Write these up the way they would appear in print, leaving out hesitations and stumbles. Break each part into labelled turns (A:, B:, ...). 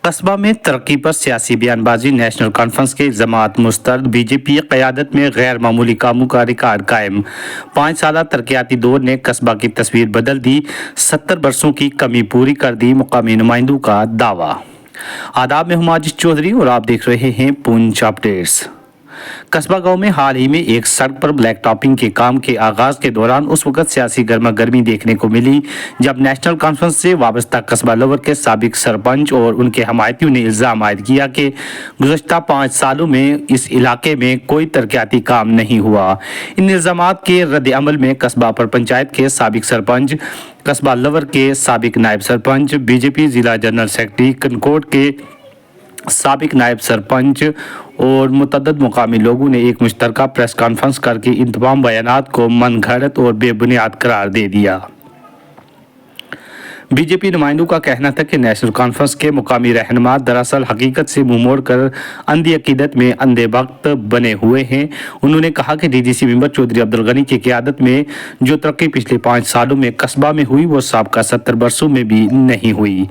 A: कस्बा में तरक्की पर सियासी बयानबाजी, नेशनल कॉन्फ्रेंस के इल्जामात मुस्तरद, बीजेपी क़यादत में गैर मामूली कामों का रिकॉर्ड कायम। 5 साला तरक्याती दौर ने कस्बा की तस्वीर बदल दी, 70 बरसों की कमी पूरी कर दी, मुकामी नुमाइंदों का दावा। आदाब में हूं माजिद चौधरी और आप देख रहे हैं पूंछ अपडेट्स। कस्बा गांव में हाल ही में एक सड़क पर ब्लैक टॉपिंग के काम के आगाज के दौरान उस वक्त सियासी गर्मा गर्मी देखने को मिली जब नेशनल कॉन्फ्रेंस से वाबस्ता कस्बा लोवर के साबिक सरपंच और उनके हमायतियों ने इल्जाम आयद किया कि गुज़श्ता 5 सालों में इस इलाके में कोई तरक्याती काम नहीं हुआ। इन इल्जामात के रद्द अमल में कस्बा पर पंचायत के साबिक सरपंच, कस्बा लोवर के साबिक नायब सरपंच, बीजेपी जिला जनरल सेक्रेटरी, कनकोट के साबिक नायब सरपंच और मुतअद्दिद मुकामी लोगों ने एक मुश्तरका प्रेस कॉन्फ्रेंस करके इन तमाम बयानात को मनगढ़ंत और बेबुनियाद करार दे दिया। बीजेपी नुमाइंदों का कहना था कि नेशनल कॉन्फ्रेंस के मुकामी रहनुमा दरअसल हकीकत से मुंह मोड़ कर अंधी अकीदत में अंधे वक्त बने हुए हैं। उन्होंने कहा कि डीडीसी मेंबर चौधरी अब्दुल गनी की क़यादत में जो तरक्की पिछले 5 सालों में कस्बा में हुई वो साबका 70 बरसों में भी नहीं हुई।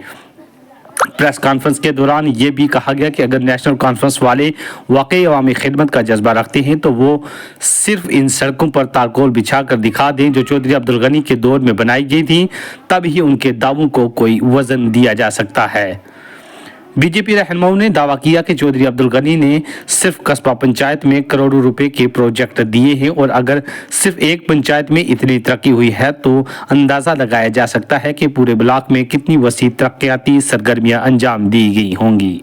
A: प्रेस कॉन्फ्रेंस के दौरान ये भी कहा गया कि अगर नेशनल कॉन्फ्रेंस वाले वाकई अवामी खिदमत का जज्बा रखते हैं तो वो सिर्फ इन सड़कों पर तारकोल बिछा कर दिखा दें जो चौधरी अब्दुल गनी के दौर में बनाई गई थी, तब ही उनके दावों को कोई वजन दिया जा सकता है। बीजेपी रहनुमाओं ने दावा किया कि चौधरी अब्दुल गनी ने सिर्फ कस्बा पंचायत में करोड़ों रुपए के प्रोजेक्ट दिए हैं और अगर सिर्फ एक पंचायत में इतनी तरक्की हुई है तो अंदाज़ा लगाया जा सकता है कि पूरे ब्लॉक में कितनी वसी तरक्याती सरगर्मियां अंजाम दी गई होंगी।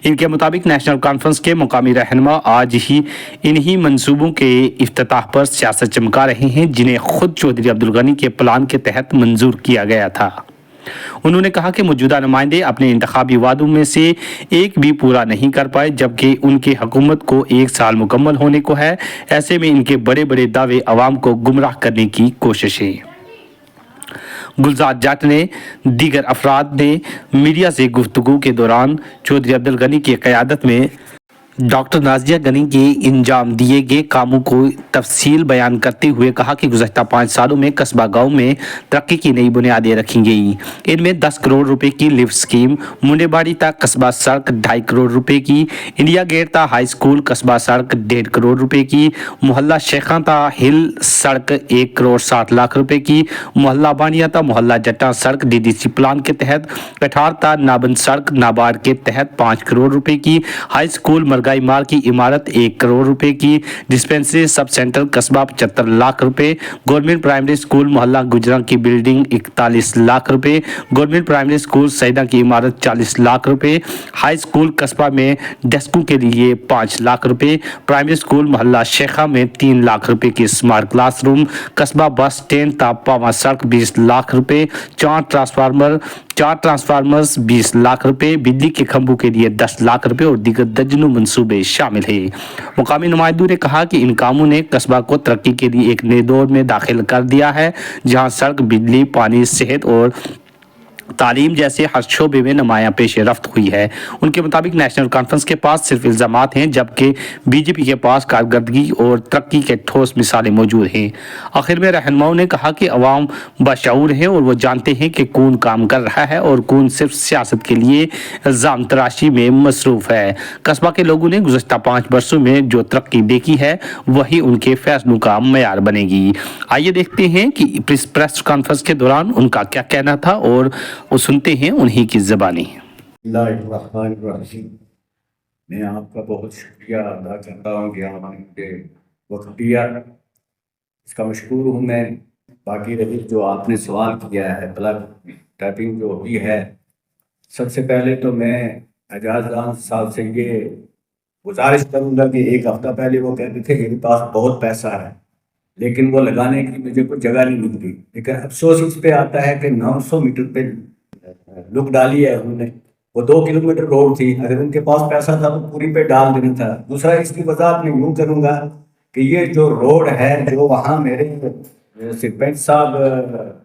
A: इनके मुताबिक नेशनल कॉन्फ्रेंस के मुकामी रहनुमा आज ही इन्हीं मंसूबों के इफ्तिताह पर सियासत चमका रहे हैं जिन्हें खुद चौधरी अब्दुल गनी के प्लान के तहत मंजूर किया गया था। उन्होंने कहा कि मौजूदा नुमाइंदे अपने इंतखाबी वादों में से एक भी पूरा नहीं कर पाए जबकि उनकी हुकूमत को 1 साल मुकम्मल होने को है। ऐसे में इनके बड़े बड़े दावे अवाम को गुमराह करने की कोशिशें। गुलजार जट ने दीगर अफराद ने मीडिया से गुफ्तगू के दौरान चौधरी अब्दुल गनी की क़यादत में डॉक्टर नाजिया गनी के इंजाम दिए गए कामों को तफसील बयान करते हुए कहा कि गुज़श्ता 5 सालों में कस्बा गांव में तरक्की की नई बुनियादें रखी गई। इनमें 10 करोड़ रुपए की लिफ्ट स्कीम, मुंडेबाड़ी तक कस्बा सड़क 2.5 करोड़ रुपए की, इंडिया गेट तक हाई स्कूल कस्बा सड़क 1.5 करोड़ रुपए की, मोहल्ला शेखा तक हिल सड़क 1 करोड़ 60 लाख रुपए की, मोहल्ला बानिया तक मोहल्ला जट्टा सड़क डीडीसी प्लान के तहत, कठार तक नाबंद सड़क नाबार्ड के तहत 5 करोड़ रुपए की, हाई स्कूल मार की इमारत 1 करोड़ रुपए की, डिस्पेंसरी सब सेंटर कस्बा 75 लाख रुपए, गवर्नमेंट प्राइमरी स्कूल मोहल्ला गुजरा की बिल्डिंग 41 लाख रुपए, गवर्नमेंट प्राइमरी स्कूल सैदा की इमारत 40 लाख रुपए, हाई स्कूल कस्बा में डेस्कों के लिए 5 लाख रुपए, प्राइमरी स्कूल मोहल्ला शेखा में 3 लाख रुपए की स्मार्ट क्लासरूम, कस्बा बस स्टैंड तापावा सड़क 20 लाख रुपए, 4 ट्रांसफार्मर्स 20 लाख रुपए, बिजली के खंभों के लिए 10 लाख रुपए और दीगर दर्जनों मंसूबे शामिल हैं। मुकामी नुमाइंदों ने कहा कि इन कामों ने कस्बा को तरक्की के लिए एक नए दौर में दाखिल कर दिया है जहां सड़क, बिजली, पानी, सेहत और तालीम जैसे हर शोबे में नुमायां पेशरफ्त हुई है। उनके मुताबिक नेशनल कॉन्फ्रेंस के पास सिर्फ इल्जामात हैं जबकि बीजेपी के पास कारकर्दगी और तरक्की के ठोस मिसालें मौजूद हैं। आखिर में रहनुमाओं ने कहा कि अवाम बाशऊर हैं और वो जानते हैं कि कौन काम कर रहा है और कौन सिर्फ सियासत के लिए इल्जाम तराशी में मसरूफ है। कस्बा के लोगों ने गुज़श्ता 5 वर्षों में जो तरक्की देखी है वही उनके फैसलों का मयार बनेगी। आइए देखते हैं कि प्रेस कॉन्फ्रेंस के दौरान उनका क्या कहना था और वो सुनते हैं उन्हीं की ज़बानी।
B: मैं आपका बहुत शुक्रिया अदा करता हूँ कि आपने मुझे वक्त दिया, इसका मशकूर हूँ मैं। बाकी रही जो आपने सवाल किया है ब्लॉक टाइपिंग जो हुई है, सबसे पहले तो मैं एजाज खान साहब से ये गुजारिश करूँगा कि एक हफ्ता पहले वो कहते थे मेरे पास बहुत पैसा है लेकिन वो लगाने की मुझे कोई जगह नहीं मिलती। लेकिन अफसोस इस पे आता है कि 900 मीटर पे लुक डाली है उन्होंने। वो 2 किलोमीटर रोड थी, अगर उनके पास पैसा था तो पूरी पे डाल देना था। दूसरा इसकी वजह मैं यूँ करूँगा कि ये जो रोड है जो वहाँ मेरे सरपंच साहब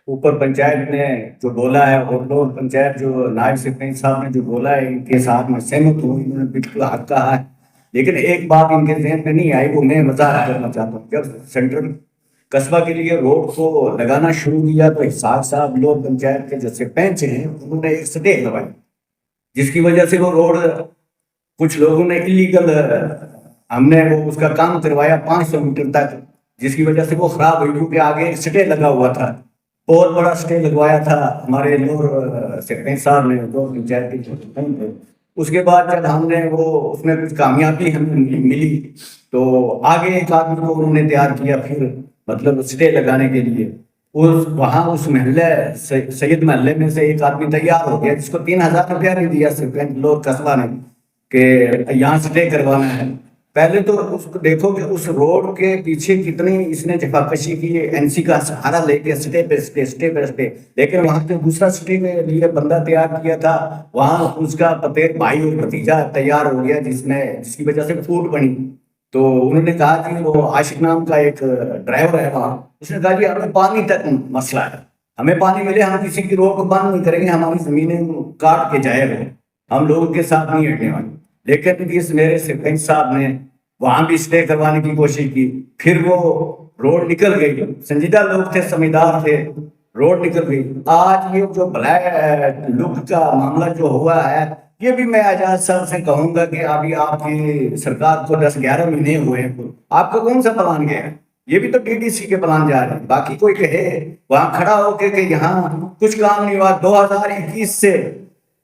B: ऊपर पंचायत ने जो बोला है और लोग पंचायत जो नायब सरपंच साहब ने जो बोला है इनके साथ में सहमत हूँ, इन्होंने बिल्कुल हक कहा है। लेकिन एक बात इनके जहन में नहीं आई, वो मैं वजाहत करना चाहता हूँ। जब सेंट्रल कस्बा के लिए रोड को लगाना शुरू किया तो इसहाक साहब लोग पंचायत के जो सरपंच हैं उन्होंने एक स्टे करवाई, जिसकी वजह से वो रोड कुछ लोगों ने इलीगल, हमने वो उसका काम करवाया 500 मीटर तक, जिसकी वजह से वो खराब हुई क्योंकि आगे स्टे लगा हुआ था, बहुत बड़ा स्टे लगवाया था हमारे लोर सरपंच साहब ने, जो पंचायत के सरपंच थे। उसके बाद जब हमने वो उसमें कुछ कामयाबी हमें मिली तो आगे एक आदमी को उन्होंने तैयार किया, फिर मतलब स्टे लगाने के लिए उस वहाँ उस महल्ले सैयद महल्ले में से एक आदमी तैयार हो गया, जिसको 3000 रुपया भी दिया सरपंच लोग कस्बा ने कि यहाँ स्टे करवाना है। पहले तो उसको देखो कि उस रोड के पीछे कितनी इसने जफाकशी की, एनसी का सहारा लेके स्टे पे स्टे, लेकिन वहां पे दूसरा स्टे के लिए बंदा तैयार किया था, वहां उसका प्रत्येक भाई और भतीजा तैयार हो गया, जिसकी वजह से फूट बनी। तो उन्होंने कहा कि वो आशिक नाम का एक ड्राइवर है वहाँ, उसने कहा कि हमें पानी तक मसला है, हमें पानी मिले, हम किसी की रोड को बंद नहीं करेंगे, हमारी जमीनें काट के जाएगा, हम लोगों के साथ नहीं हटने वाले। लेकिन इस मेरे सरपंच साहब ने वहां भी स्टे करवाने की कोशिश की, फिर वो रोड निकल गई, संजीदा लोग थे, समझदार थे, रोड निकल गई। आज ये जो ब्लैक लुक का मामला जो हुआ है, ये भी मैं आजाद साहब से कहूंगा कि अभी आपकी सरकार को 10-11 महीने हुए हैं, आपका कौन सा प्लान गया है? ये भी तो डीडीसी के प्लान जा रहे हैं। बाकी कोई कहे वहां खड़ा होके कि यहाँ कुछ काम नहीं हुआ, 2021 से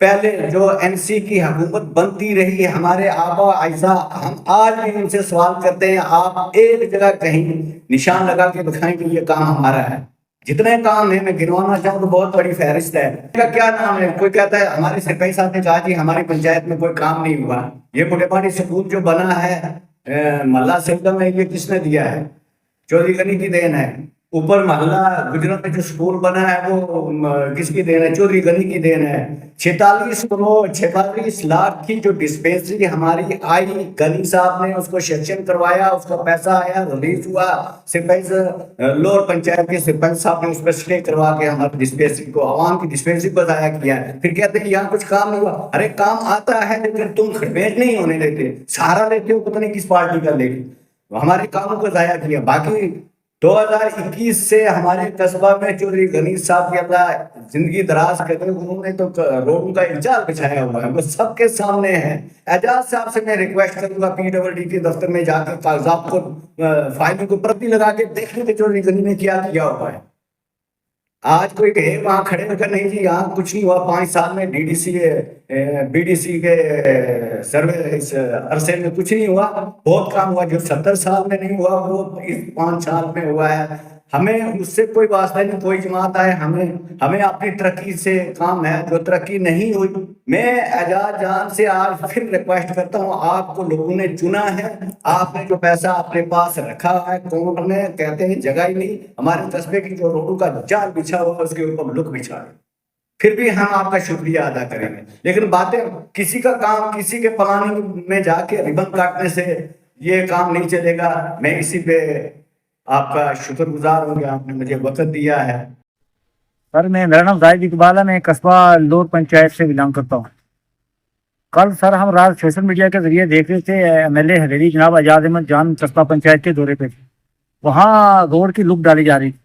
B: पहले जो एनसी की हुकूमत बनती रही है, हमारे आबा अजदा, हम आज भी उनसे सवाल करते हैं, आप एक जगह कहीं निशान लगा के दिखाएं कि ये काम हमारा है। जितने काम है मैं गिनवाना चाहूँ तो बहुत बड़ी फहरिस्त है। क्या नाम है? कोई कहता है हमारे सरपंच साहब ने कहा जी हमारी पंचायत में कोई काम नहीं हुआ, ये बुढ़ेपानी स्कूल जो बना है मल्ला सेक्टर में, ये किसने दिया है? चौधरी गनी की देन है। ऊपर मोहल्ला गुजरात में जो स्कूल बना है वो किसकी देन है? चौधरी गनी की देन है। 46 लाख की जो डिस्पेंसरी हमारी आई, गनी साहब ने उसको सेक्शन करवाया, उसका पैसा आया, रिलीज हुआ, सरपंच लोअर पंचायत के सरपंच साहब ने उस पर स्टे करवा के हमारी डिस्पेंसरी को, आवाम की डिस्पेंसरी को जाया किया है। फिर कहते हैं यहाँ कुछ काम नहीं हुआ। अरे काम आता है लेकिन तुम खड़बेज नहीं होने देते, सहारा लेते हो पता नहीं किस पार्टी का, लेकिन हमारे कामों को जाया किया। बाकी 2021 से हमारे कस्बा में चौधरी गनी साहब की अल्लाह जिंदगी दराज करते, उन्होंने तो रोडों का एक जाल बिछाया हुआ है, वो सबके सामने है। एजाज साहब से मैं रिक्वेस्ट करूंगा पीडब्ल्यूडी के दफ्तर में जाकर कागजात को फाइलों को प्रति लगा के देखने के चौधरी गनी ने क्या किया हुआ है। आज कोई कहे वहां खड़े होकर नहीं जी यहाँ कुछ नहीं हुआ, 5 साल में डीडीसी बीडीसी के सर्वे इस अरसे में कुछ नहीं हुआ, बहुत काम हुआ। जो 70 साल में नहीं हुआ वो इस 5 साल में हुआ है। हमें उससे कोई वास्ता नहीं, कोई जमात आए, हमें अपनी तरक्की से काम है। जो तरक्की नहीं हुई, मैं एजाज जान से आज फिर रिक्वेस्ट करता हूँ, आपको लोगों ने चुना है, आपने जो पैसा अपने पास रखा है काउंटर में, कहते हैं जगह ही नहीं, हमारे कस्बे की जो रोडों का जाल बिछा हुआ उसके ऊपर लुक बिछा है, फिर भी हम आपका शुक्रिया अदा करेंगे। लेकिन बातें किसी का काम किसी के प्लानिंग में जाके रिबन काटने से ये काम नहीं चलेगा। मैं इसी पे आपका शुक्रगुजार हूँ कि आपने मुझे वक्त दिया है।
C: सर मेरा नाम जाहिद इकबाल है, मैं कस्बा लोर पंचायत से बिलोंग करता हूँ। कल सर हम रात सोशल मीडिया के जरिए देख रहे थे, MLA हवेली जनाब आजाद अहमद जान कस्बा पंचायत के दौरे पे थे, वहाँ रोड की लुक डाली जा रही थी।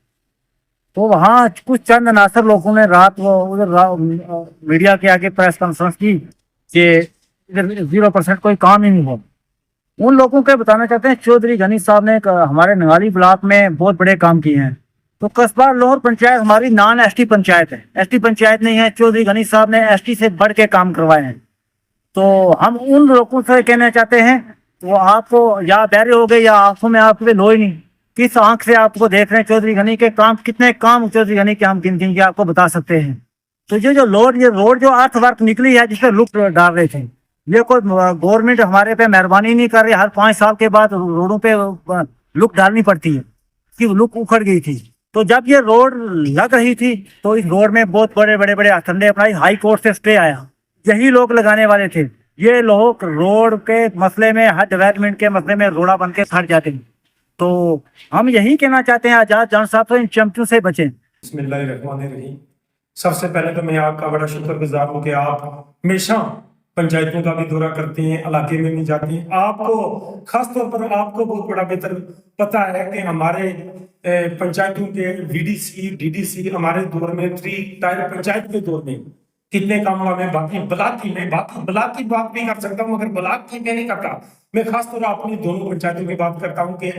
C: तो वहाँ कुछ चंद अनासर लोगों ने रात वो उधर मीडिया के आगे प्रेस कॉन्फ्रेंस की कि इधर 0% कोई काम ही नहीं हुआ। उन लोगों के बताना चाहते हैं चौधरी गनी साहब ने हमारे नगाली ब्लॉक में बहुत बड़े काम किए हैं। तो कस्बा लोहर पंचायत हमारी नॉन ST पंचायत है, ST पंचायत नहीं है। चौधरी गनी साहब ने ST से बढ़ के काम करवाए हैं। तो हम उन लोगों से कहना चाहते हैं, वो आपको या बहरे हो गए या आंखों में आपके लो ही नहीं, किस आंख से आपको देख रहे हैं चौधरी गनी के काम, कितने काम चौधरी गनी के हम गिन के आपको बता सकते हैं। तो ये रोड जो अर्थ वर्क निकली है जिसपे लुक डाल रहे थे, ये कोई गवर्नमेंट हमारे पे मेहरबानी नहीं कर रही। हर 5 साल के बाद रोडों पे लुक डालनी पड़ती है कि लुक उखड़ गई थी। तो जब ये रोड लग रही थी तो इस रोड में बहुत बड़े हथंडे अपनाई, हाई कोर्ट से स्टे आया, यही लोग लगाने वाले थे। ये लोग रोड के मसले में, हर डेवलपमेंट के मसले में रोड़ा बन के खड़ जाते हैं। तो हम यही कहना चाहते हैं आजाद जान साहब तो इन चमचों से बचें।
D: बिस्मिल्लाहिर्रहमानिर्रहीम। सबसे पहले तो मैं आपका बड़ा शुक्रगुजार हूँ कि आप हमेशा पंचायतों का भी दौरा करते हैं, इलाके में भी जाते हैं। आपको खासतौर पर आपको बहुत बड़ा बेहतर पता है कि हमारे पंचायतों के VDC DDC हमारे दौर में 3 टायर पंचायत के दौर में कितने काम हुआ। मैं बाकी ब्लॉक की बात भी कर सकता हूँ, मगर ब्लॉक की मैं नहीं करता। मैं खासतौर पर अपनी दोनों पंचायतों की बात करता हूँ कि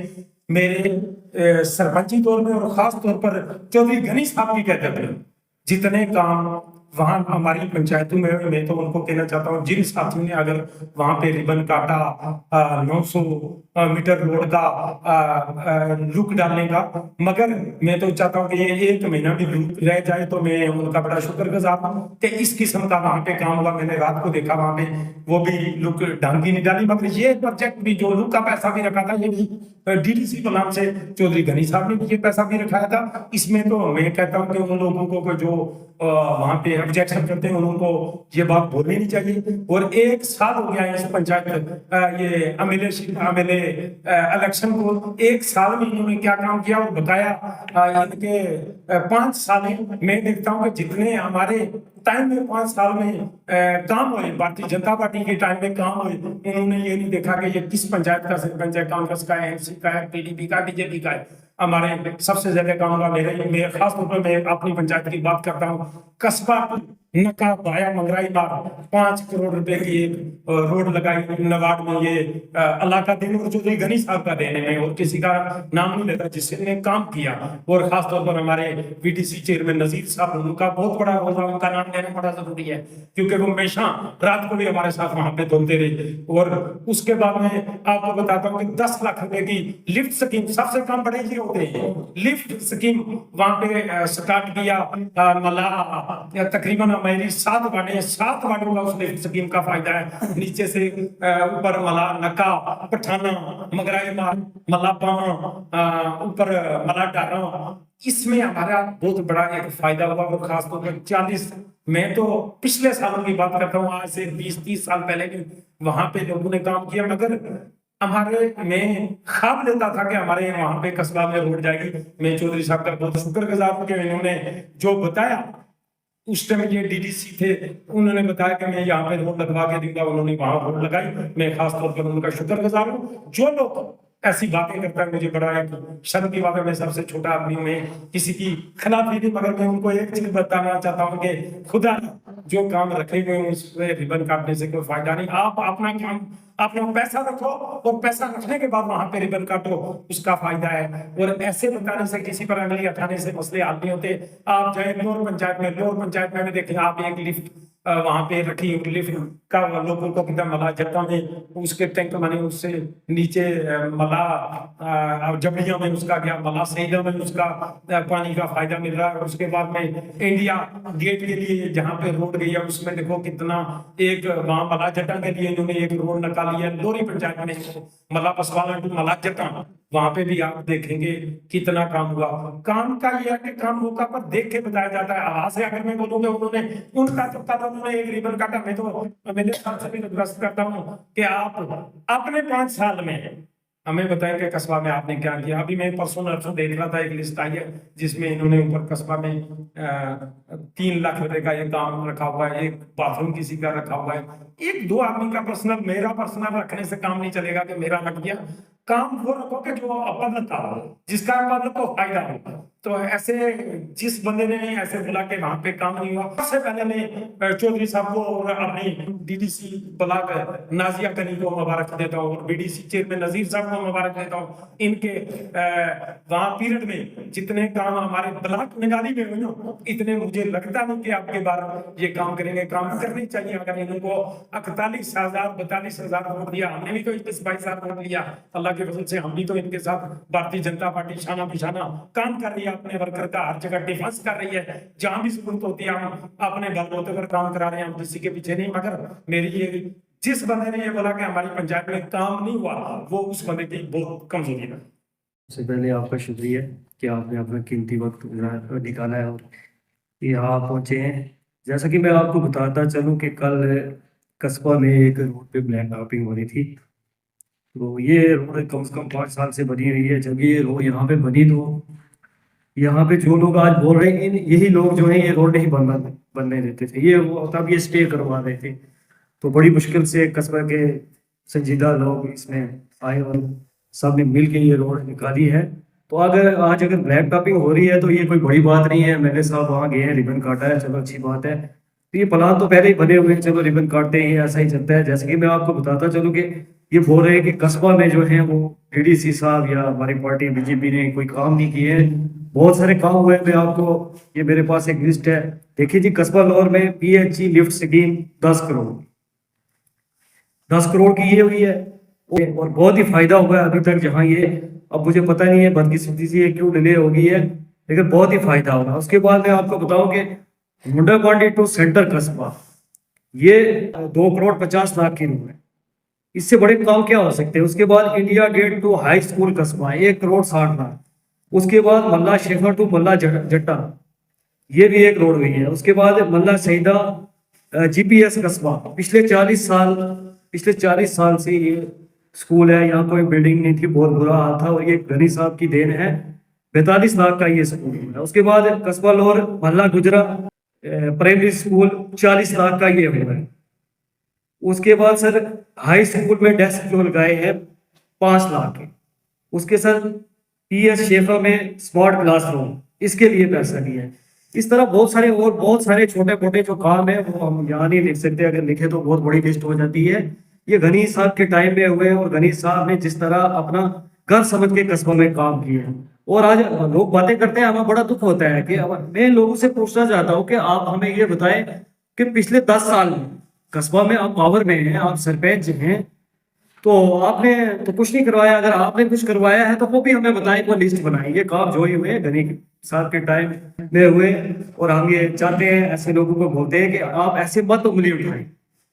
D: मेरे सरपंची दौर में और खास तौर पर चौधरी घनी साहब की कहते थे जितने काम वहां हमारी पंचायतों में हुए, मैं तो उनको कहना चाहता हूँ जिन साथियों ने अगर वहां पे रिबन काटा 900 मीटर रोड का लुक डालने का, मगर मैं तो चाहता हूँ कि ये 1 महीना भी रह जाए तो मैं उनका बड़ा शुक्रगुजार हूँ कि इस किस्म का वहां पे काम हुआ। मैंने रात को देखा वहां पे वो भी लुक ढंग की नहीं डाली, मगर ये प्रोजेक्ट भी जो लुक का पैसा भी रखा था ये भी DDC प्लान से चौधरी घनी साहब ने भी ये पैसा भी रखाया था। इसमें तो मैं कहता हूँ कि उन लोगों को जो वहां पे ऑब्जेक्शन करते हैं उनको ये बात बोलनी नहीं चाहिए। और 1 साल हो गया है इस पंचायत ये एमएलए इलेक्शन को, 1 साल में इन्होंने क्या काम किया और बताया। इनके 5 साल में मैं देखता हूँ कि जितने हमारे टाइम में 5 साल में काम हुए, भारतीय जनता पार्टी के टाइम में काम हुए, इन्होंने ये नहीं देखा कि ये किस पंचायत का सरपंच है, कांग्रेस का है, एनसी का है, PDP का, बीजेपी का है। हमारे सबसे ज्यादा काम हुआ मेरे खास तौर पर मैं अपनी पंचायत की बात करता हूँ, कस्बा नका वाया मंगराई बाग 5 करोड़ रुपए की एक रोड लगाई नवाड में। ये अल्लाह का दिन और चौधरी घनी साहब का देने में, और किसी का नाम नहीं लेता जिसने काम किया। और खास तौर पर हमारे VDC चेयरमैन नजीर साहब, उनका बहुत बड़ा रोल है, उनका नाम लेना बड़ा जरूरी है क्योंकि वो हमेशा रात को भी हमारे साथ वहां पे धुलते रहे। और उसके बाद में आपको बताता हूँ कि 10 लाख रुपए की लिफ्ट स्कीम, सबसे कम बड़े ये होते हैं लिफ्ट स्कीम, वहां पे स्टार्ट किया। मला तकरीबन मेरी 7 वार्डों का उस लिफ्ट स्कीम का फायदा है। नीचे से ऊपर मला नका पठाना मगराई मार मला पावा ऊपर मला डारा, इसमें हमारा बहुत बड़ा एक फायदा हुआ। और खासतौर पर 40, मैं तो पिछले सालों की बात करता हूँ, आज से 20-30 साल पहले भी वहां पे लोगों ने काम किया, मगर मैं ख्वाब लेता था कि हमारे वहां पे कस्बा में रोड जाएगी। मैं चौधरी साहब का बहुत शुक्रगुजार हूं कि इन्होंने जो बताया, उस टाइम ये DDC थे, उन्होंने बताया कि मैं यहाँ पे रोड लगवा के दूंगा, उन्होंने वहां रोड लगाई। मैं खास तौर पर उनका शुक्रगुजार हूँ। जो लोग ऐसी बातें करता है, मुझे बड़ा एक शर्म की बात है, मैं सबसे छोटा आदमी हूं, मैं किसी की खिलाफी नहीं, मगर मैं उनको एक चीज बताना चाहता हूँ कि खुदा जो काम रखे हुए उस पे रिबन काटने से कोई फायदा नहीं। आप अपना काम, अपना पैसा रखो और पैसा रखने के बाद वहां पे रिबन काटो, उसका फायदा है। और ऐसे बताने से, किसी पर अंगली उठाने से मसले हल नहीं होते। आप जाए लोर पंचायत में देखें, आप एक लिफ्ट वहां पे रखी, लिफ्ट का लोगों को कितना मला जगह में उसके टैंक बने, उससे नीचे मला जबड़िया में उसका गया, मला सैदा में उसका पानी का फायदा मिल रहा है। उसके बाद में इंडिया गेट के लिए जहाँ पे रोड गई है, उसमें देखो कितना एक वहां मला जटा के लिए इन्होंने एक रोड निकाली है। लोरी पंचायत में मला पसवाला टू मला जटा, वहां पे भी आप देखेंगे कितना काम हुआ। काम का यह है कि काम मौका पर देख के बताया जाता है। आवाज से अगर मैं बोलूंगा उन्होंने उनका तो उन्होंने एक रिबन काटा, मैं तो मेरे साथ से भी रिक्वेस्ट करता हूँ कि आप अपने 5 साल में हमें बताएं कि कस्बा में आपने क्या किया। अभी मैं परसों देख रहा था, एक लिस्ट आई है जिसमें इन्होंने ऊपर कस्बा में 3 लाख रुपए का ये काम रखा हुआ है, एक बाथरूम किसी का रखा हुआ है। 1-2 आदमी का पर्सनल, मेरा पर्सनल रखने से काम नहीं चलेगा कि मेरा रख दिया। काम वो रखो कि जो अपन था, जिसका अपन को फायदा हो। तो ऐसे जिस बंदे ने ऐसे बोला कि वहां पे काम नहीं हुआ, सबसे पहले मैं चौधरी साहब को और अपनी DDC ब्लॉक नाजिया कनी को मुबारक देता हूँ और BDC चेयरमैन नजीर साहब को मुबारक देता हूँ। इनके वहां पीरियड में जितने काम हमारे ब्लॉक निगाली में हुए ना, इतने मुझे लगता नहीं कि आपके बार ये काम करेंगे। काम करनी चाहिए। अगर इनको 41,000-42,000 वोट दिया, हमने भी तो 21-22,000 वोट दिया, अल्लाह के फजल से हम भी तो इनके साथ भारतीय जनता पार्टी शाना बिशाना काम कर रही है, अपने वर्कर का हर जगह डिफेंस कर रही है। जहां भी जरूरत होती है हम अपने बलबूते पर काम करा रहे हैं, हम किसी के पीछे नहीं। मगर मेरी ये, जिस बंदे ने ये बोला कि हमारी पंचायत में काम नहीं हुआ, वो उस बंदे की बहुत कमजोरी है।
E: सबसे पहले आपका शुक्रिया कि आपने अपना कीमती वक्त निकाला है और यहाँ पहुँचे हैं। जैसा कि मैं आपको बताता चलूँ कि कल कस्बा में एक रोड पे ब्लैक टॉपिंग हो रही थी। तो ये रोड कम से कम 5 साल से बनी हुई है। जब ये रोड यहाँ पे बनी, तो यहाँ पे जो लोग आज बोल रहे हैं, यही लोग जो है ये रोड नहीं बनने देते थे, ये वो तब ये स्टे करवा रहे थे। तो बड़ी मुश्किल से कस्बा के संजीदा लोग इसमें आए और सब ने मिल के ये रोड निकाली है। तो अगर ब्लैक टॉपिंग हो रही है तो ये कोई बड़ी बात नहीं है। मेरे साहब वहाँ गए हैं, रिबन काटा है, चलो अच्छी बात है। तो ये प्लान तो पहले ही बने हुए हैं, चलो रिबन काटते हैं, ऐसा ही चलता है। जैसे कि मैं आपको बताता चलूँ कि ये बोल रहे हैं कि कस्बा में जो है वो डीडीसी साहब या हमारी पार्टी बीजेपी ने कोई काम नहीं किए हैं। बहुत सारे काम हुए हैं। मैं आपको, ये मेरे पास एक लिस्ट है, देखिए जी। कस्बा लाहौर में पीएचई लिफ्ट स्कीम 10 करोड़ की ये हुई है, और बहुत ही फायदा हुआ है अभी तक। जहाँ ये, अब मुझे पता नहीं है बदकिस्मती से ये क्यों डिले हो गई है, लेकिन बहुत ही फायदा होगा। उसके बाद मैं आपको बताऊं कि मुंडा पांडी टू सेंटर कस्बा, ये 2 करोड़ 50 लाख की रूम है। इससे बड़े काम क्या हो सकते हैं। उसके बाद India Gate to high school कस्बा 1 करोड़ 60 लाख। उसके बाद मल्ला शेखर टू मल्ला जट्टा, ये भी 1 करोड़ हुई है। उसके बाद मल्ला सईदा जीपीएस कस्बा, पिछले 40 साल से ये स्कूल है, यहाँ कोई बिल्डिंग नहीं थी, बहुत बुरा हाल था, और ये गनी साहब की देन है। 45 लाख का ये स्कूल है। उसके बाद कस्बा लाहौर महल्ला गुजरा प्राइमरी स्कूल 40 लाख का ये हुआ है। उसके बाद सर हाई स्कूल में डेस्क जो लगाए हैं 5 लाख के। उसके सर पीएस शेफा में स्मार्ट क्लासरूम, इसके लिए पैसा दिया है। इस तरह बहुत सारे छोटे मोटे जो काम है वो हम यहाँ नहीं लिख सकते, अगर लिखे तो बहुत बड़ी लिस्ट हो जाती है। ये गनी साहब के टाइम में हुए, और गनी साहब ने जिस तरह अपना घर समझ के कस्बों में काम किए। और आज लोग बातें करते हैं, हमें बड़ा दुख होता है कि मैं लोगों से पूछना चाहता हूँ कि आप हमें ये बताएं कि पिछले 10 साल में कस्बा में आप पावर में हैं, आप सरपंच हैं, तो आपने तो कुछ नहीं करवाया। अगर आपने कुछ करवाया है तो वो भी हमें बताएं, वो लिस्ट बनाएं। ये काम जो ही हुए गनी साहब के टाइम में हुए, और हम ये चाहते हैं, ऐसे लोगों को बोलते हैं कि आप ऐसे मत उंगली उठाएं।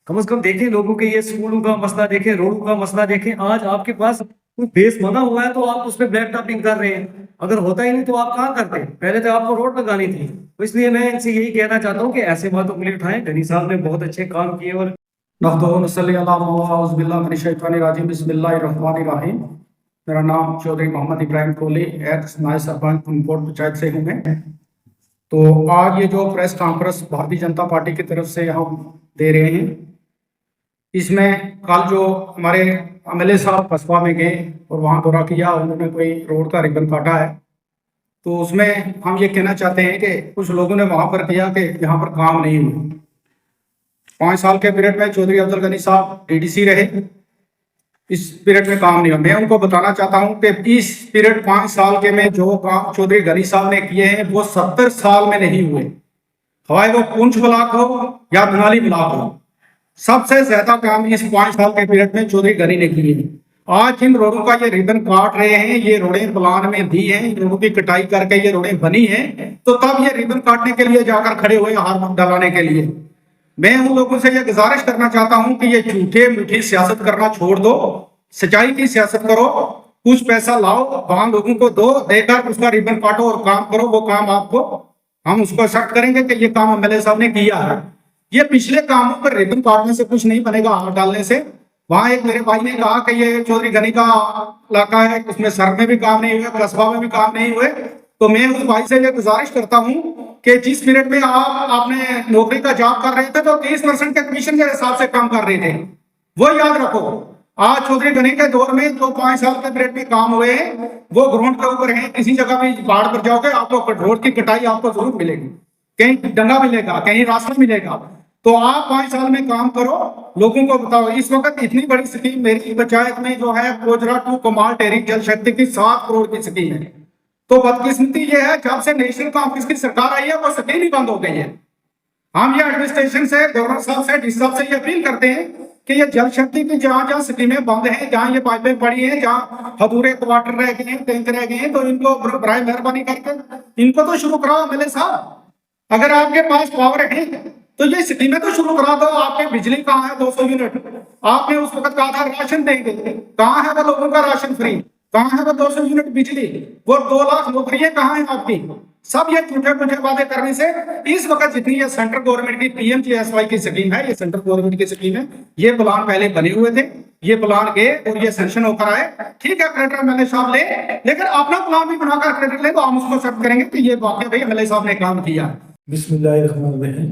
E: कम से कम देखें लोगों के, ये स्कूलों का मसला देखें, रोडों का मसला देखें। आज आपके पास कोई बेस बना हुआ है तो आप उस पर ब्लैक टॉपिंग कर रहे हैं। अगर होता ही नहीं तो आप कहाँ करते? पहले तो आपको रोड लगानी थी। तो इसलिए मैं इनसे यही कहना चाहता हूँ कि ऐसे मत उंगली उठाएं। गनी साहब ने बहुत अच्छे काम किए। और
F: बिस्मिल्लाहिर्रहमानिर्रहीम। मेरा नाम चौधरी मोहम्मद इब्राहिम कोहली, एक्स नायब सरपंच उनकोट पंचायत से हूँ मैं। तो आज ये जो press conference Bharatiya Janata party की तरफ से हम दे रहे हैं, इसमें कल जो हमारे एमएलए साहब कस्बा में गए और वहाँ दौरा किया, उन्होंने कोई रोड का रिबन काटा है। तो उसमें हम ये कहना चाहते हैं कि कुछ लोगों ने वहाँ पर किया कि यहाँ पर काम नहीं हुआ। 5 साल के पीरियड में चौधरी अब्दुल गनी साहब डीडीसी रहे, इस पीरियड में काम नहीं हुआ। मैं उनको बताना चाहता हूं कि इस पीरियड 5 साल के में जो काम चौधरी गनी साहब ने किए हैं वो 70 साल में नहीं हुए, चाहे वो पुंछ ब्लॉक हो या मनाली ब्लॉक हो। सबसे ज्यादा काम इस 5 साल के पीरियड में चौधरी गनी ने किए हैं। आज इन रोडों का ये रिबन काट रहे हैं, ये रोडें प्लान में दी हैं, इन रोडों की कटाई करके ये रोडें बनी हैं, तो तब ये रिबन काटने के लिए जाकर खड़े हुए हार डलाने के लिए। मैं उन लोगों से ये गुजारिश करना चाहता हूं कि ये झूठे मीठी सियासत करना छोड़ दो, सच्चाई की सियासत करो। कुछ पैसा लाओ, वहां लोगों को दो, देकर उसका रिबन काटो और काम करो। वो काम आपको हम उसको एक्सेप्ट करेंगे कि ये काम एमएलए साहब ने किया है। ये पिछले कामों पर रिबन काटने से कुछ नहीं बनेगा, हाथ डालने से। वहां एक मेरे भाई ने कहा कि ये चौधरी गनी का इलाका है, उसमें सड़क में भी काम नहीं हुए, कस्बा में भी काम नहीं हुए। तो मैं उस भाई से ये गुजारिश करता हूं कि जिस पीरियड में आपने नौकरी का जॉब कर रहे थे तो 30% के कमीशन के हिसाब से काम कर रहे थे, वो याद रखो। आज चौधरी गनी के दौर में जो 5 साल के पीरियड में काम हुए हैं वो ग्राउंड के ऊपर है। किसी जगह भी पहाड़ पर जाओगे आपको रोड की कटाई आपको जरूर मिलेगी, कहीं डंगा मिलेगा, कहीं रास्ता मिलेगा। तो आप 5 साल में काम करो, लोगों को बताओ। इस वक्त इतनी बड़ी स्कीम मेरी पंचायत में जो है कोजरा टू कमाल टेरी जल शक्ति की 7 करोड़ की स्कीम है। तो बदकिस्मती ये है, जब से नेशनल कांग्रेस की सरकार आई है वो स्कीम ही बंद हो गई है। हम ये एडमिनिस्ट्रेशन से, गवर्नर साहब से, डीसी साहब से ये अपील करते हैं कि ये जल शक्ति की जहाँ स्कीमें बंद हैं, जहाँ ये पाइपें पड़ी हैं, जहाँ अधूरे क्वार्टर रह गए हैं, टैंक रह गए हैं, तो इनको बराए मेहरबानी करके इनको तो शुरू कराओ एमएलए साहब। अगर आपके पास पावर है तो ये स्कीमें तो शुरू करा दो। आपके बिजली कहाँ है 200 यूनिट? आपने उस वक्त कहा था राशन देंगे, कहाँ है वो लोगों का राशन फ्री? कहाँ है वो 200 यूनिट बिजली? वो 2 लाख नौकरियां कहाँ हैं आपकी? सब ये झूठे मूठे वादे करने से इस वक्त जितनी ये सेंट्रल गवर्नमेंट की पीएमजीएसवाई की स्कीम है, ये सेंट्रल गवर्नमेंट की स्कीम है। ये प्लान पहले बने हुए थे, ये प्लान गए और ये सेंक्शन होकर आए। ठीक है, क्रेडिट एमएलए साहब ले, लेकिन अपना प्लान भी बनाकर क्रेडिट ले तो हम उसको एक्सेप्ट करेंगे कि ये वाकई भाई एमएलए साहब ने काम किया।
D: बिस्मिल्लाहिर्रहमानिर्रहीम।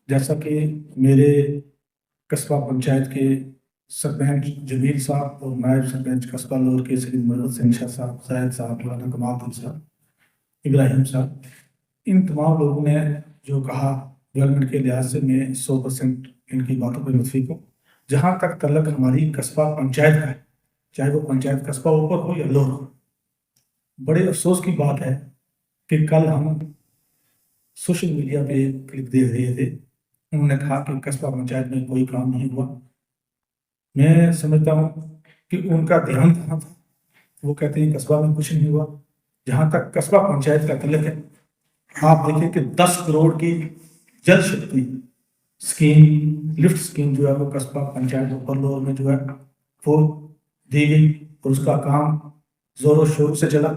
D: जैसा कि मेरे कस्बा पंचायत के सरपंच जमील साहब और नायब सरपंच कस्बा लोर के श्री मदद सिंह शाह साहब, जायद साहब, मौलाना कमाल साहब, इब्राहिम साहब, इन तमाम लोगों ने जो कहा डेवलपमेंट के लिहाज से मैं 100% इनकी बातों पर मुतफिक हूँ। जहाँ तक तल्लक हमारी कस्बा पंचायत का है, चाहे वो पंचायत कस्बा ऊपर हो या लोर हो, बड़े अफसोस की बात है कि कल हम सोशल मीडिया पे क्लिप देख रहे थे, उन्होंने कहा कि कस्बा पंचायत में कोई काम नहीं हुआ। मैं समझता हूँ कि उनका ध्यान कहाँ था। वो कहते हैं कस्बा में कुछ नहीं हुआ। जहाँ तक कस्बा पंचायत का तल्लक है, आप देखें कि 10 करोड़ की जल शक्ति स्कीम, लिफ्ट स्कीम जो है वो कस्बा पंचायत ऊपर लोर में जो है वो दी गई और उसका काम जोरों शोरों से चला।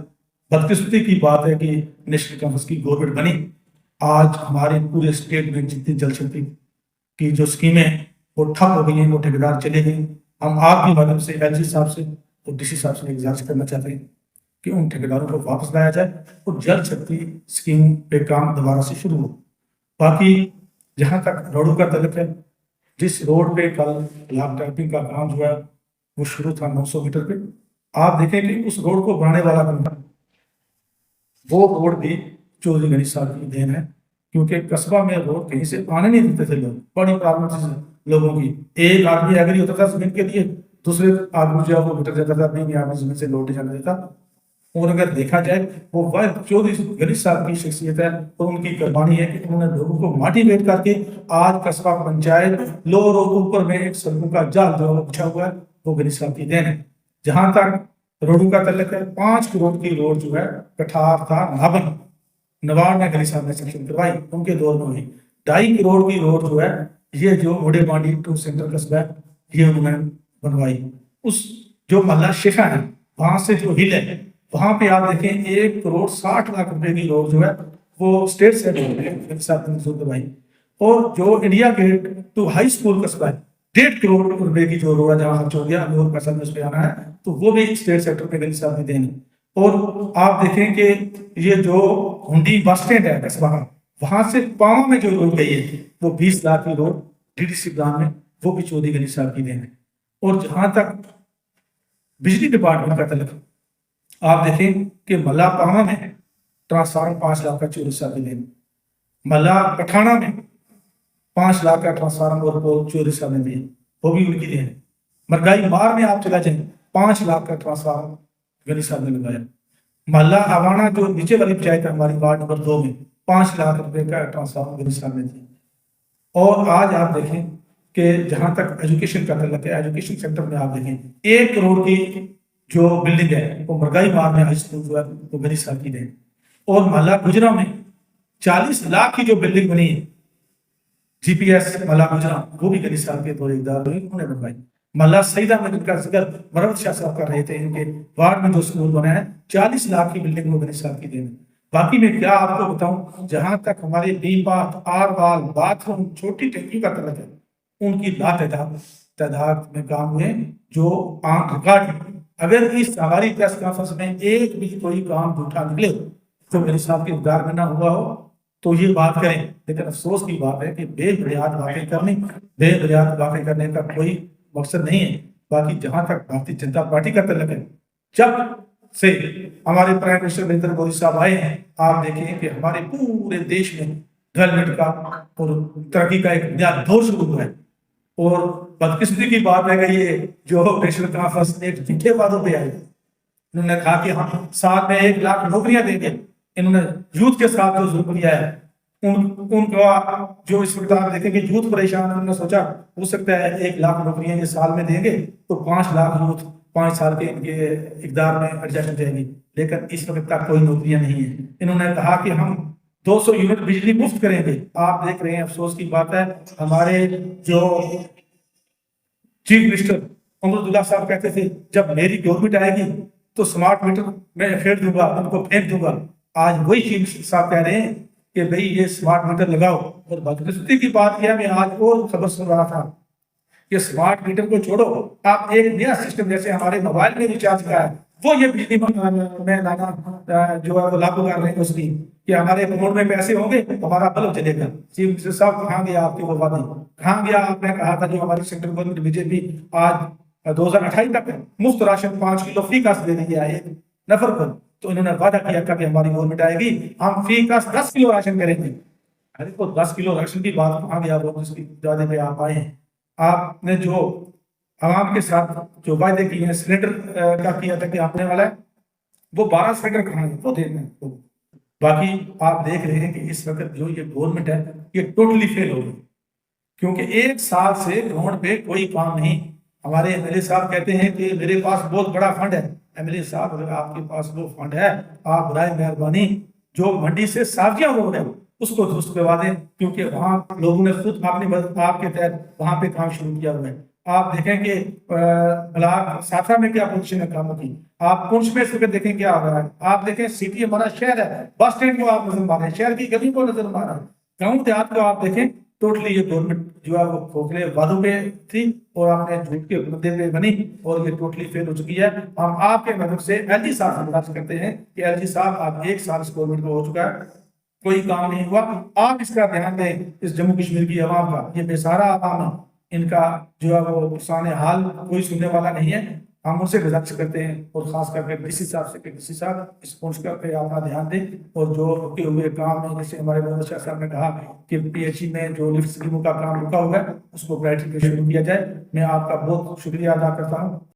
D: बदकिस्मती की बात है कि नेशनल कॉन्फ्रेंस की गवर्नमेंट बनी, आज हमारे पूरे स्टेट में जितनी जल शक्ति की जो स्कीमें वो ठप हो गई हैं, वो ठेकेदार चले गए। हम आपकी मदद से एलजी साहब से और डीसी साहब से गुजारिश करना चाहते हैं कि उन ठेकेदारों को वापस लाया जाए और जल शक्ति स्कीम पे काम दोबारा से शुरू हो। बाकी जहाँ तक रोडों का तल्लक है, जिस रोड पे कल ब्लॉक टैपिंग का काम जो है वो शुरू था 900 मीटर पे, आप देखें कि उस रोड को बनाने वाला बंदा, वो रोड भी चौधरी गणेश साहब की देन है, क्योंकि कस्बा में रोड कहीं से आने नहीं देते थे लोग। बड़ी प्रॉब्लम थी लोगों की। एक आदमी एग्री होता था जमीन के लिए, दूसरे आदमी जो है वो उतर जाता था, नहीं आपने जमीन से लौट जाने देता। और अगर देखा जाए वो वाहिद चौधरी गणेश साहब की शख्सियत है और उनकी कुर्बानी है कि उन्होंने लोगों को मोटिवेट करके आज कस्बा पंचायत लोर और ऊपर में एक सड़कों का जाल जो बिछा हुआ है वो गणेश साहब की देन है। जहां तक रोडों का तल्लक है, 5 करोड़ की रोड जो है कठार था नाबन नवाड़ में गणेश साहब ने सेक्शन करवाई, उनके दौर में हुई। 2.5 करोड़ की रोड जो है ये जो ओडे मांडी टू सेंटर कस्बा है ये उन्होंने बनवाई। उस जो महला शिखा है वहां से जो हिल है वहां पे आप देखें 1 करोड़ 60 लाख रुपए की रोड जो है वो स्टेट से मंजूर करवाई। और जो India Gate to high school कस्बा है 1.5 करोड़ रुपए की जो रोड है जहाँ खर्च हो गया और पैसा में उस पर आना है, तो वो भी स्टेट सेक्टर पे गणेश साहब की देन है। और आप देखें कि ये जो हुंडी बस स्टैंड है कस्बा का, वहां से पावा में जो रोड गई है वो 20 लाख की रोड डीडीसी प्लान में, वो भी चौधरी गणेश साहब की देन है। और जहां तक बिजली डिपार्टमेंट का तल्लुक, आप देखें कि मल्ला पावा में ट्रांसफार्मर 5 लाख का चौधरी साहब की देन, मल्ला पठाना में 5 लाख का ट्रांसफार्मर को चौधरी साहब ने दिए, वो भी उनकी देन है। मरगाई मार में आप चला जाए 5 लाख का ट्रांसफार्मर गणेश साहब ने लगाया। महला आवाना जो नीचे वाली पंचायत है हमारी वार्ड नंबर 2 में 5 लाख रुपए का ट्रांसफार्मर गणेश साहब ने दिया। और आज आप देखें कि जहां तक एजुकेशन का तल्लुक है, एजुकेशन सेक्टर में आप देखें 1 करोड़ की जो बिल्डिंग है वो मरगाई मार में हाई स्कूल जो है वो गणेश साहब की देन। और महला गुजरा में 40 लाख की जो बिल्डिंग बनी है जीपीएस महला गुजरा, वो भी गणेश साहब के दौरे इक़्तिदार में उन्होंने बनवाई। महला सईदा में जिनका जिक्र मरवत शाह साहब कर रहे थे, इनके वार्ड में जो स्कूल बना है 40 लाख की बिल्डिंग वो गणेश साहब की देन। बाकी मैं क्या आपको बताऊं, जहां तक हमारे बीबात, आरवाल, बाथरूम, छोटी टैंकी का तल्लुक है, उनकी तादाद में काम हुए जो आम रिकॉर्ड। अगर इस हमारी प्रेस कॉन्फ्रेंस में एक भी कोई काम झूठा निकले तो गणेश साहब के इक़्तिदार में ना हुआ हो तो ये बात करें। लेकिन अफसोस की बात है कि बेबुनियाद बातें करने का कोई मकसद नहीं है। बाकी जहां तक भारतीय जनता पार्टी का तल्लुक है, जब से हमारे प्राइम मिनिस्टर नरेंद्र मोदी साहब आए हैं, आप देखें कि हमारे पूरे देश में डेवलपमेंट का और तरक्की का एक नया दौर शुरू हुआ है। और बदकिस्मती की बात है कि ये जो नेशनल कॉन्फ्रेंस एक झूठे वादों पे आए, इन्होंने कहा कि हम साथ में 1 लाख नौकरियां देंगे। इन्होंने यूथ के साथ जो जुल्म किया है उनका जो इस वक्त आप देखेंगे यूथ परेशान है, उन्होंने सोचा हो सकता है 1 लाख नौकरियां ये साल में देंगे तो 5 लाख यूथ 5 साल के इनके इक़्तिदार में एडजस्ट हो जाएगी। लेकिन इस वक्त तक कोई नौकरियां नहीं है। इन्होंने कहा कि हम 200 यूनिट बिजली मुफ्त करेंगे। आप देख रहे हैं, अफसोस की बात है, हमारे जो चीफ मिनिस्टर अमरुद्दुल्ला साहब कहते थे जब मेरी गवर्नमेंट आएगी तो स्मार्ट मीटर मैं फेंक दूंगा, उनको फेंक दूंगा। आज वही चीफ मिनिस्टर साहब कह रहे हैं कि भाई ये स्मार्ट मीटर लगाओ। और बदकिस्मती की बात यह, मैं आज और खबर सुन रहा था कि स्मार्ट मीटर को छोड़ो, आप एक नया सिस्टम जैसे हमारे मोबाइल में रिचार्ज का है वो ये बिजली में लाना जो है वो लागू कर रहे हैं उसकी, कि हमारे अकाउंट में पैसे होंगे हमारा बल्ब चलेगा। चीफ मिनिस्टर साहब कहाँ गया आपके वो वादे, कहाँ गया? आपने कहा था जो हमारी सेंट्रल गवर्नमेंट बीजेपी आज 2028 तक मुफ्त राशन 5 किलो फ्री कास्ट दे रही है एक नफर को। तो इन्होंने वादा किया था कि हमारी गवर्नमेंट आएगी हम फ्री कास्ट 10 किलो राशन करेंगे। अरे तो 10 किलो राशन की बात कहाँ गया वो जिसकी वादे पे आप आए हैं? आपने जो आवाम के साथ जो वायदे किए हैं सिलेंडर का किया था कि आपने वाला है, वो 12 सिलेंडर कहाँ है वो देना है तो। बाकी आप देख रहे हैं कि इस वक्त जो ये गवर्नमेंट है ये टोटली फेल हो गई, क्योंकि एक साल से ग्राउंड पे कोई काम नहीं। हमारे एमएलए साहब कहते हैं कि मेरे पास बहुत बड़ा फंड है। एमएलए साहब अगर आपके पास वो फंड है, आप बराए मेहरबानी जो मंडी से सब्जियां हो रहे हैं उसको दुरुस्त करवा दें, क्योंकि वहाँ लोगों ने खुद अपने आपके तहत वहाँ पे काम शुरू किया हुआ है। आप देखें कि ब्लॉक साफा में क्या पोजीशन है कामों की, आप पुंछ में इस वक्त देखें क्या हो रहा है। आप देखें सिटी हमारा शहर है, बस स्टैंड को आप नजर मारें, शहर की गली को नजर मारें, गाँव देहात को आप देखें। टोटली ये गवर्नमेंट जो है वो खोखले वादों पे थी और आपने झूठ के मुद्दे पे बनी और ये टोटली फेल हो चुकी है। हम आपके मदद से एलजी साहब से गुजारिश करते हैं कि एलजी साहब आप 1 साल इस गवर्नमेंट को हो चुका है, कोई काम नहीं हुआ, आप इसका ध्यान दें। इस जम्मू कश्मीर की आवाम का, ये बेसहारा आवाम है, इनका जो है वो नुकसान हाल कोई सुनने वाला नहीं है। हम उनसे गुजारिश करते हैं और खास करके डीसी साहब से कि डीसी साहब इस पहुंच पे अपना ध्यान दें और जो रुके हुए काम है, जैसे हमारे मोहम्मद शाह साहब ने कहा कि पीएचई में जो लिफ्ट स्कीमों का काम रुका हुआ है उसको प्रायोरिटी पे शुरू किया जाए। मैं आपका बहुत शुक्रिया अदा करता हूँ।